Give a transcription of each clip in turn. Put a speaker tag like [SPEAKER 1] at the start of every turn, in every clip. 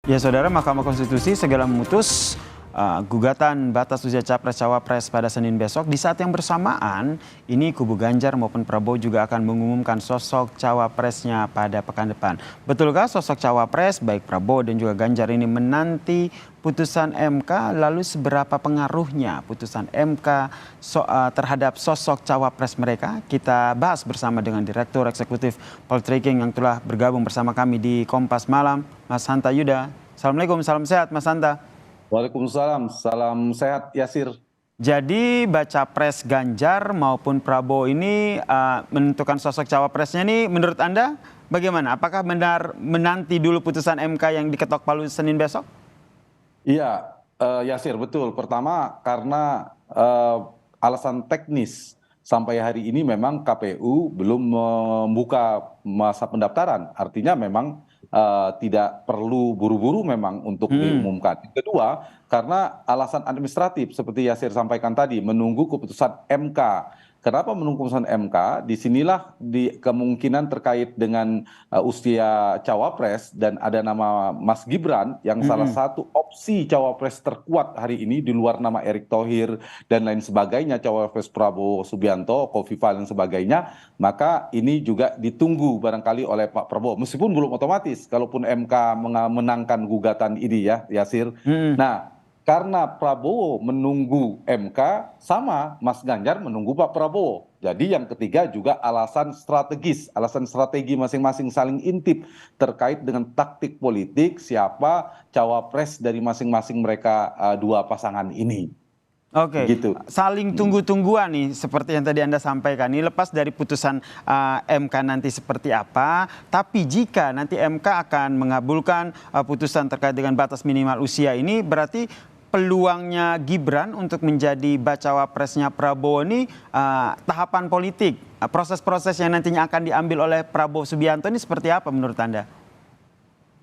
[SPEAKER 1] Ya saudara, Mahkamah Konstitusi segera memutus gugatan batas usia Capres-Cawapres pada Senin besok. Di saat yang bersamaan, ini kubu Ganjar maupun Prabowo juga akan mengumumkan sosok Cawapresnya pada pekan depan. Betulkah sosok Cawapres, baik Prabowo dan juga Ganjar ini menanti putusan MK, lalu seberapa pengaruhnya putusan MK terhadap sosok Cawapres mereka? Kita bahas bersama dengan Direktur Eksekutif Poltreking yang telah bergabung bersama kami di Kompas Malam, Mas Hanta Yuda. Assalamualaikum, salam sehat Mas Hanta.
[SPEAKER 2] Waalaikumsalam, salam sehat Yasir.
[SPEAKER 1] Jadi baca pres Ganjar maupun Prabowo ini menentukan sosok cawapresnya ini menurut Anda bagaimana? Apakah benar menanti dulu putusan MK yang diketok palu Senin besok?
[SPEAKER 2] Iya, Yasir, betul. Pertama karena alasan teknis sampai hari ini memang KPU belum membuka masa pendaftaran. Artinya memang tidak perlu buru-buru memang untuk diumumkan. Kedua, karena alasan administratif seperti Yasir sampaikan tadi, menunggu keputusan MK. Kenapa menunggu keputusan MK? Disinilah kemungkinan terkait dengan usia cawapres dan ada nama Mas Gibran yang salah satu opsi cawapres terkuat hari ini di luar nama Erick Thohir dan lain sebagainya, cawapres Prabowo Subianto, Kofifa dan sebagainya, maka ini juga ditunggu barangkali oleh Pak Prabowo meskipun belum otomatis kalaupun MK menangkan gugatan ini ya Yasir. Nah, karena Prabowo menunggu MK, sama Mas Ganjar menunggu Pak Prabowo. Jadi yang ketiga juga alasan strategis, alasan strategi masing-masing saling intip terkait dengan taktik politik siapa cawapres dari masing-masing mereka dua pasangan ini.
[SPEAKER 1] Oke,
[SPEAKER 2] Begitu.
[SPEAKER 1] saling tunggu-tungguan nih seperti yang tadi Anda sampaikan. Ini lepas dari putusan MK nanti seperti apa, tapi jika nanti MK akan mengabulkan putusan terkait dengan batas minimal usia ini, berarti peluangnya Gibran untuk menjadi bacawa presnya Prabowo ini tahapan politik, proses-proses yang nantinya akan diambil oleh Prabowo Subianto ini seperti apa menurut Anda?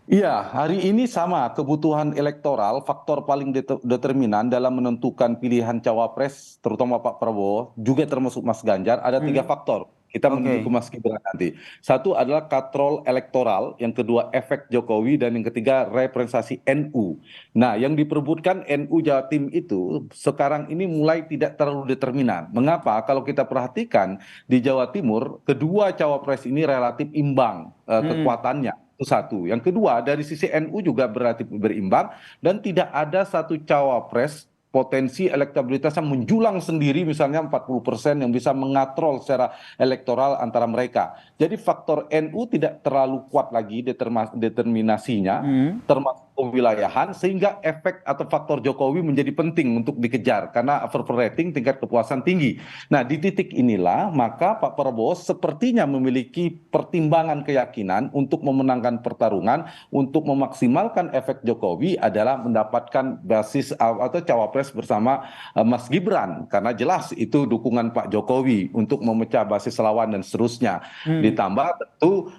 [SPEAKER 2] Iya, hari ini sama kebutuhan elektoral, faktor paling determinan dalam menentukan pilihan cawapres, terutama Pak Prabowo, juga termasuk Mas Ganjar, ada tiga faktor. Kita menuju ke
[SPEAKER 1] Oke.
[SPEAKER 2] Mas Gibran nanti. Satu adalah katrol elektoral, yang kedua efek Jokowi, dan yang ketiga representasi NU. Nah, yang diperebutkan NU Jatim itu sekarang ini mulai tidak terlalu determinan. Mengapa? Kalau kita perhatikan di Jawa Timur, kedua cawapres ini relatif imbang kekuatannya. Itu satu. Yang kedua, dari sisi NU juga berarti berimbang dan tidak ada satu cawapres potensi elektabilitasnya menjulang sendiri misalnya 40% yang bisa mengatrol secara elektoral antara mereka. Jadi faktor NU tidak terlalu kuat lagi determinasinya termasuk kewilayahan sehingga efek atau faktor Jokowi menjadi penting untuk dikejar karena approval rating tingkat kepuasan tinggi. Nah, di titik inilah maka Pak Prabowo sepertinya memiliki pertimbangan keyakinan untuk memenangkan pertarungan, untuk memaksimalkan efek Jokowi adalah mendapatkan basis atau cawapres bersama Mas Gibran karena jelas itu dukungan Pak Jokowi untuk memecah basis lawan dan seterusnya. Ditambah tentu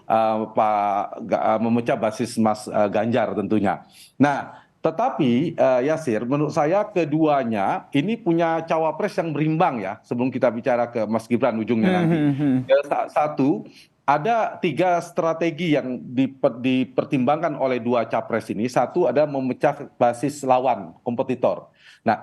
[SPEAKER 2] memecah basis Mas Ganjar tentunya. Nah, tetapi Yasir, menurut saya keduanya ini punya cawapres yang berimbang ya. Sebelum kita bicara ke Mas Gibran ujungnya nanti. Satu, ada tiga strategi yang dipertimbangkan oleh dua capres ini. Satu ada memecah basis lawan kompetitor. Nah,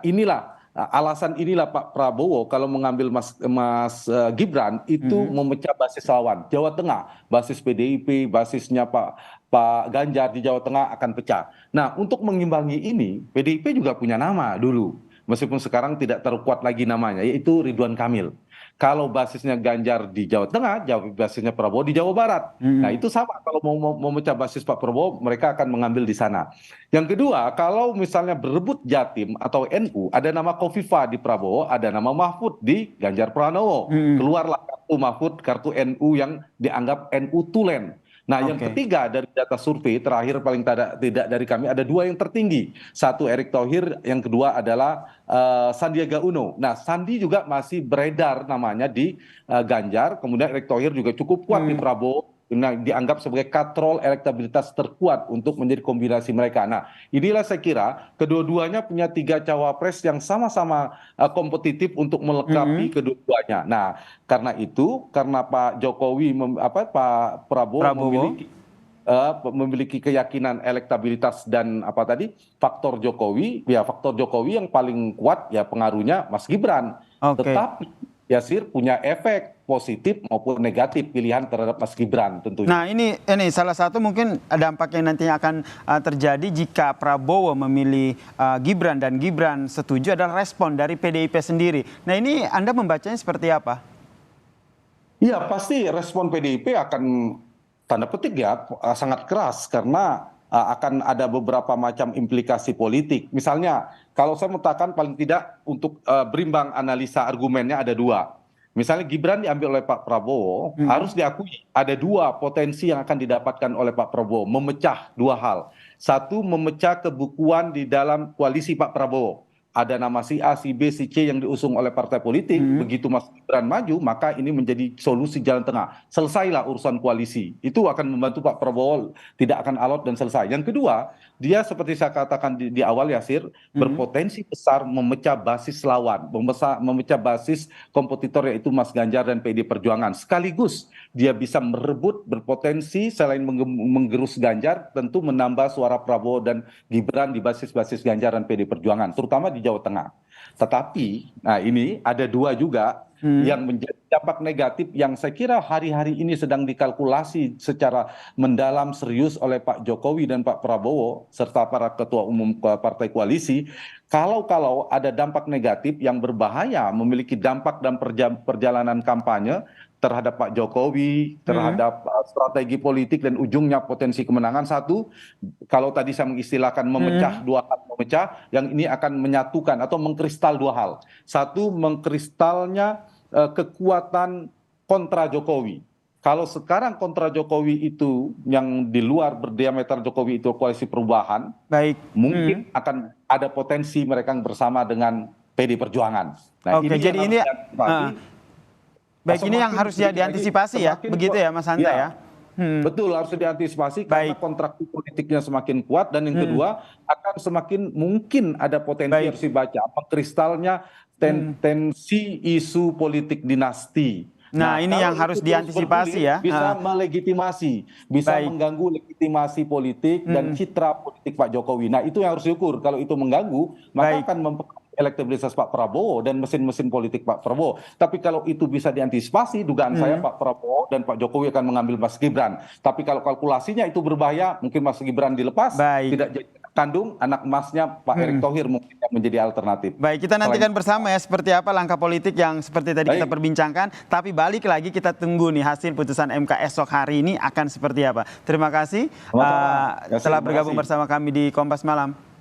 [SPEAKER 2] alasan inilah Pak Prabowo kalau mengambil Mas Gibran itu memecah basis lawan. Jawa Tengah, basis PDIP, basisnya Pak Ganjar di Jawa Tengah akan pecah. Nah, untuk mengimbangi ini, PDIP juga punya nama dulu. Meskipun sekarang tidak terkuat lagi namanya, yaitu Ridwan Kamil. Kalau basisnya Ganjar di Jawa Tengah, basisnya Prabowo di Jawa Barat. Nah, itu sama kalau mau memecah basis Pak Prabowo, mereka akan mengambil di sana. Yang kedua, kalau misalnya berebut Jatim atau NU, ada nama Kofifa di Prabowo, ada nama Mahfud di Ganjar Pranowo. Keluarlah kartu Mahfud, kartu NU yang dianggap NU tulen. Nah, yang
[SPEAKER 1] Oke.
[SPEAKER 2] ketiga dari data survei terakhir paling tidak dari kami ada dua yang tertinggi. Satu Erick Thohir, yang kedua adalah Sandiaga Uno. Nah, Sandi juga masih beredar namanya di Ganjar, kemudian Erick Thohir juga cukup kuat di Prabowo. Nah, dianggap sebagai katrol elektabilitas terkuat untuk menjadi kombinasi mereka. Nah, inilah saya kira kedua-duanya punya tiga cawapres yang sama-sama kompetitif untuk melengkapi kedua-duanya. Nah, karena itu, karena Pak Jokowi, Pak Prabowo
[SPEAKER 1] Prabowo.
[SPEAKER 2] memiliki memiliki keyakinan elektabilitas dan apa tadi faktor Jokowi, ya faktor Jokowi yang paling kuat ya pengaruhnya Mas Gibran.
[SPEAKER 1] Oke.
[SPEAKER 2] Tetapi Yasir punya efek positif maupun negatif pilihan terhadap Mas Gibran tentunya.
[SPEAKER 1] Nah ini salah satu mungkin dampak yang nantinya akan terjadi jika Prabowo memilih Gibran dan Gibran setuju adalah respon dari PDIP sendiri. Nah ini Anda membacanya seperti apa?
[SPEAKER 2] Iya pasti respon PDIP akan tanda petik ya sangat keras karena akan ada beberapa macam implikasi politik. Misalnya kalau saya mengatakan paling tidak untuk berimbang analisa argumennya ada dua. Misalnya Gibran diambil oleh Pak Prabowo, harus diakui ada dua potensi yang akan didapatkan oleh Pak Prabowo, memecah dua hal. Satu, memecah kebukuan di dalam koalisi Pak Prabowo. Ada nama si A, si B, si C yang diusung oleh partai politik, begitu Mas Gibran maju, maka ini menjadi solusi jalan tengah. Selesailah urusan koalisi. Itu akan membantu Pak Prabowo tidak akan alot dan selesai. Yang kedua, dia seperti saya katakan di awal Yasir, berpotensi besar memecah basis lawan, memecah basis kompetitor yaitu Mas Ganjar dan PD Perjuangan. Sekaligus dia bisa merebut berpotensi selain menggerus Ganjar, tentu menambah suara Prabowo dan Gibran di basis-basis Ganjar dan PD Perjuangan, terutama di Jawa Tengah. Tetapi, nah ini ada dua juga yang menjadi dampak negatif yang saya kira hari-hari ini sedang dikalkulasi secara mendalam serius oleh Pak Jokowi dan Pak Prabowo serta para ketua umum partai koalisi. Kalau ada dampak negatif yang berbahaya memiliki dampak dalam perjalanan kampanye terhadap Pak Jokowi, terhadap strategi politik dan ujungnya potensi kemenangan. Satu, kalau tadi saya mengistilahkan memecah dua hal, yang ini akan menyatukan atau mengkristal dua hal. Satu, mengkristalnya kekuatan kontra Jokowi. Kalau sekarang kontra Jokowi itu yang di luar berdiameter Jokowi itu koalisi perubahan, mungkin akan ada potensi mereka bersama dengan PD Perjuangan. Nah,
[SPEAKER 1] oke, jadi ini ini yang harus diantisipasi ya, begitu ya Mas Hanta ya?
[SPEAKER 2] Betul, harus diantisipasi karena kontrak politiknya semakin kuat dan yang kedua akan semakin mungkin ada potensi harus dibaca mengkristalnya tensi isu politik dinasti.
[SPEAKER 1] Nah ini yang harus diantisipasi ya.
[SPEAKER 2] Bisa melegitimasi, bisa mengganggu legitimasi politik dan citra politik Pak Jokowi. Nah itu yang harus diukur. Kalau itu mengganggu, maka akan mempengaruhi elektabilitas Pak Prabowo dan mesin-mesin politik Pak Prabowo. Tapi kalau itu bisa diantisipasi, dugaan saya Pak Prabowo dan Pak Jokowi akan mengambil Mas Gibran. Tapi kalau kalkulasinya itu berbahaya, mungkin Mas Gibran dilepas, tidak jadi kandung, anak emasnya Pak Erick Thohir mungkin yang menjadi alternatif.
[SPEAKER 1] Baik, kita nantikan bersama ya seperti apa langkah politik yang seperti tadi kita perbincangkan. Tapi balik lagi kita tunggu nih hasil putusan MK esok hari ini akan seperti apa. Terima kasih telah bergabung bersama kami di Kompas Malam.